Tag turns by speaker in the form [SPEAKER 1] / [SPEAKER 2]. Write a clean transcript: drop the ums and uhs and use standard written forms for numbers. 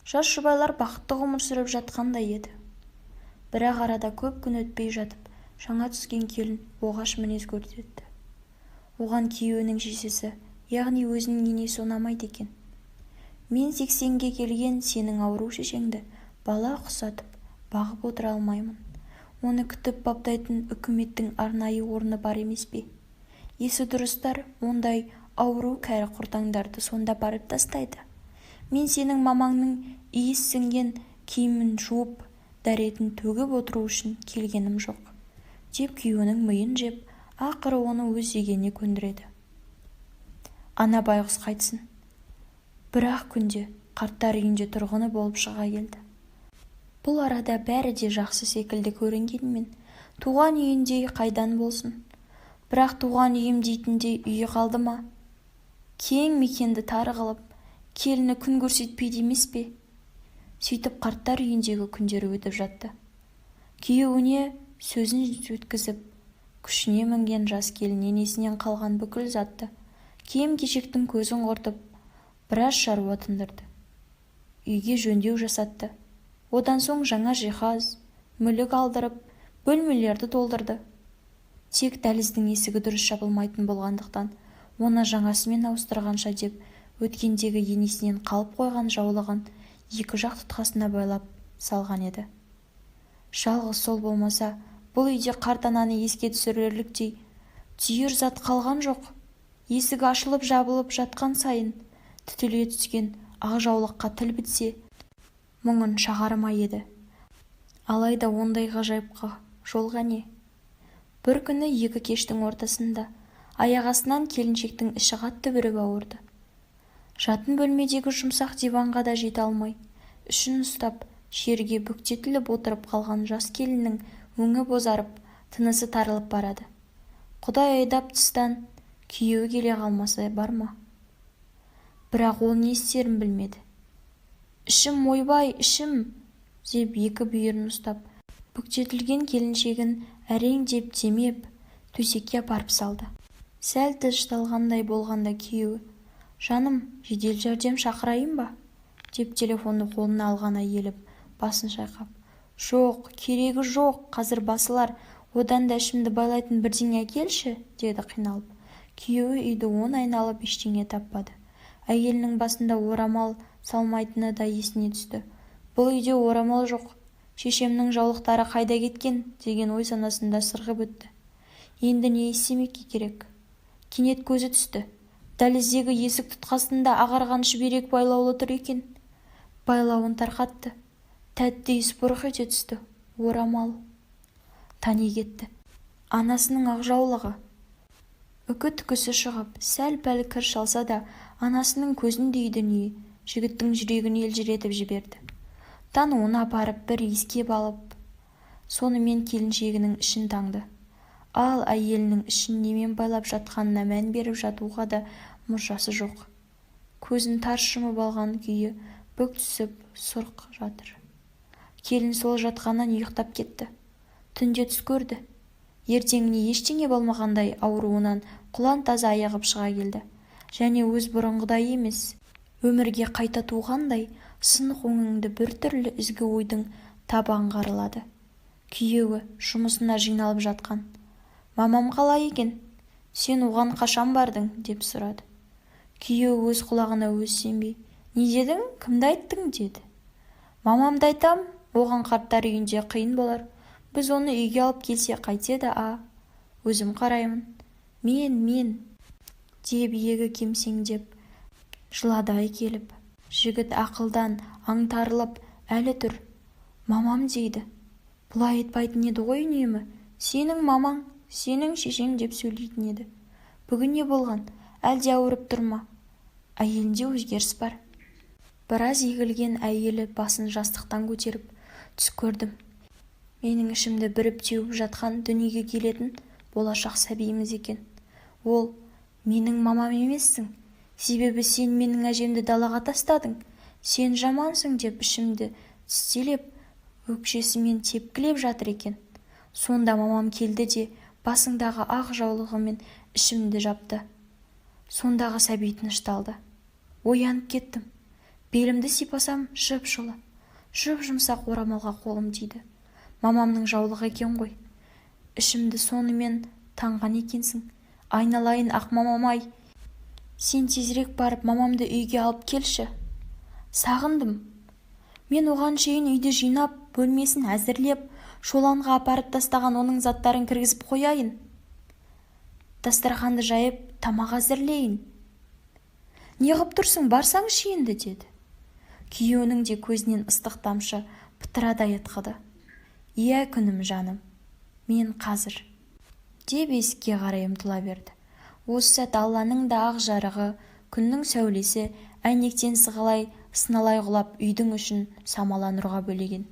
[SPEAKER 1] Жас жұбайлар бақытты ғұмыр сүріп жатқандай еді. Бірақ арада көп күн өтпей жатып, жаңа түскен келін оғаш мінез көрсетті. Оған күйеуінің шешесі, яғни өзінің енесі ұнамайды екен. Мен 80-ге келген сенің ауру шешеңді бала құсатып, бағып отыра алмаймын. Оны күтіп баптайтын үкіметтің арнайы орны бар емес пе? Есі дұрыстар ондай ауру кәрі құртаңдарды сонда барып тастайды. Мен сенің мамаңның иіс сіңген киімін жуып, дәретін төгіп отыру үшін келгенім жоқ, деп күйеуінің миын жеп, ақыры оны өз дегеніне көндіреді. Ана байғұс қайтсын. Бір-ақ күнде қарттар үйінде тұрғыны болып шыға келді. Бұл арада бәрі де жақсы секілді көрінгенмен, туған үйіндей қайдан болсын. Бірақ туған үйім дейтіндей үйі қалды ма? Кең мекенді тар қылып, келіні күн көрсетпейді емес пе? Сөйтіп қарттар үйіндегі күндері өтіп жатты. Күйеуіне сөзін өткізіп, күшіне мінген жас келін енесінен қалған бүкіл затты, киім-кешектің көзін құртып, біраз шаруа тындырды. Үйге жөндеу жасатты. Одан соң жаңа жиһаз, мүлік алдырып, бөлмелерді толтырды. Тек дәліздің есігі дұрыс жабылмайтын болғандықтан, оны жаңасымен ауыстырғанша деп, өткендегі енесінен қалып қойған жаулығын екі жақ тұтқасына байлап салған еді. Жалғыз сол болмаса, бұл үйде қарт ананы еске түсірерліктей түйір зат қалған жоқ. Есігі ашылып жабылып жатқан сайын, түтіле түскен ақ жаулыққа тіл бітсе, мұңын шағарма еді. Алайда ондай ғажайыпқа жолға не? Бір күні екі кештің ортасында аяқ астынан келіншектің іші қатты бүріп ауырды. Жатын бөлмедегі жұмсақ диванға да жете алмай, ішін ұстап, жерге бүктетіліп отырып қалған жас келіннің өңі бозарып, тынысы тарылып барады. Құдай айдап тыстан күйеуі келе қалмаса бар ма? Бірақ ол не істерін білмеді. «Ішім ойбай, ішім!» деп екі бүйірін ұстап, бүктетілген келіншегін әрең деп демеп, төсекке апарып салды. Сәл тынышталғандай болғанда күйеуі: «Жаным, жедел жәрдем шақырайын ба?» деп телефонды қолына алған әйелі басын шайқап: «Жоқ, керегі жоқ, қазір басылар, одан да ішімді байлайтын бірдеңе әкелші», деді қиналып. Күйеуі үйді айналып ештеңе таппады. Әйелінің басында орамал салмайтыны да есіне түсті. Бұл үйде орамал жоқ, шешемнің жаулықтары қайда кеткен деген ой санасында сырғып өтті. Енді не істемекке керек? Кенет көзі түсті. Дәліздегі есік тұтқасында ағарған шүберек байлаулы тұр екен. Байлауын тарқатты. Тәтті иіс бұрқ ете түсті. Орамал. Тани кетті. Анасының ақ жаулығы. Үкі-түкісі шығып, сәл-пәл кір шалса да, анасының көзіндей дүние жігіттің жүрегін елжіретіп жіберді. Тан оны апарып бір иіскеп алып, сонымен келіншегінің ішін таңды. Ал әйелінің ішін немен байлап жатқанына мән беріп жатуға да мұршасы жоқ. Көзін тарс жұмып алған күйі бүк түсіп сұрқ жатыр. Келін сол жатқаннан ұйықтап кетті. Түнде түс көрді. Ертеңіне ештеңе болмағандай ауруынан құлан таза айығып шыға келді. Және өз бұрынғыдай емес, өмірге қайта туғандай сынық өңіңді біртүрлі ізгі ойдың табы аңғарылады. Күйеуі жұмысына жиналып жатқан: «Мамам қалай екен? Сен оған қашан бардың?» деп сұрады. Күйеуі өз құлағына өзі сенбей: «Не дедің? Кімді айттың?» деді. «Мамамды айтам, оған қарттар үйінде қиын болар. Біз оны үйге алып келсе қайтеді, өзім қараймын. Мен деп иегі кемсеңдеп жылады келіп. Жігіт ақылдан аңтарылып әлі тұр. «Мамам» дейді. Бұлай айтпайтын еді ғой үнемі. «Сенің мамаң, сенің шешең» деп сөйлейтін еді. Бүгін не болған? Әлде ауырып тұр ма? Әйелінде өзгеріс бар. Біраз егілген әйелі басын жастықтан көтеріп: «Түс көрдім. Менің ішімді бүріп теуіп жатқан дүниеге келетін болашақ сәбиіміз екен. Ол менің мамам емессің. Себебі сен менің әжемді далаға тастадың. Сен жамансың» деп ішімді тістелеп, өкшесімен тепкілеп жатыр екен. Сонда мамам келді де басыңдағы ақ жаулығымен ішімді жапты. Сондағы сәби тынышталды. Оянып кеттім. Белімді сипасам жып-жылы, жұп-жұмсақ орамалға қолым тиді. Мамамның жаулығы екен ғой. Ішімді сонымен таңған екенсің. Айналайын ақ мамам-ай, сен тезірек барып мамамды үйге алып келші. Сағындым. Мен оған шейін үйді жинап, бөлмесін әзірлеп, шоланға апарып тастаған оның заттарын кіргізіп қояйын. Дастарханды жайып, тамақ әзірлейін. Неғып тұрсың, барсаңшы енді, деді. Күйеуінің де көзінен ыстық тамшы пытырадай ытқыды. Иә күнім жаным, мен қазір, деп есікке қарай ұмтыла берді. Осы сәт Алланың да ақ жарығы, күннің сәулесі әйнектен сығалай, сыналай құлап үйдің ішін самала нұрға бөлеген.